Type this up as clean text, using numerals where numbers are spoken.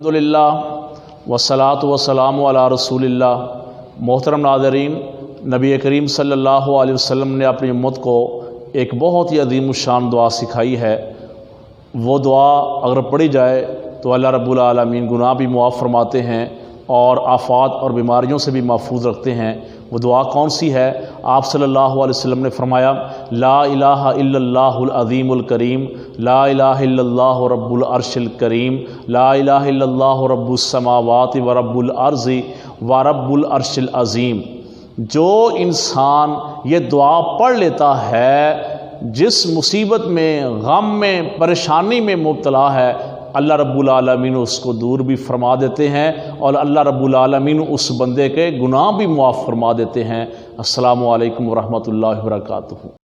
अल्हम्दुलिल्लाह वस्सलातु वस्सलामु अला रसूलिल्लाह। मोहतरम नाज़रीन, नबी करीम सल्लल्लाहु अलैहि वसल्लम ने अपनी उम्मत को एक बहुत ही अज़ीम शान दुआ सिखाई है। वो दुआ अगर पढ़ी जाए तो अल्लाह रब्बुल आलमीन गुनाह भी मुआफ़ फरमाते हैं और आफ़ात और बीमारियों से भी महफूज रखते हैं। वो दुआ कौन सी है? आप सल्लल्लाहु अलैहि वसल्लम ने फरमाया, ला इलाहा इल्लल्लाहुल अज़ीमुल करीम, ला इलाहा इल्लल्लाहु रब्बुल अर्शिल करीम, ला इलाहा इल्लल्लाहु रब्बुस समावाति व रब्बुल अर्ज़ि व रब्बुल अर्शिल अज़ीम। जो इंसान ये दुआ पढ़ लेता है, जिस मुसीबत में, गम में, परेशानी में मुब्तला है, अल्लाह रब्बुल आलमीन उसको दूर भी फरमा देते हैं और अल्लाह रब्बुल आलमीन उस बंदे के गुनाह भी मुआफ़ फरमा देते हैं। अस्सलामु अलैकुम व रहमतुल्लाहि व बरकातुहू।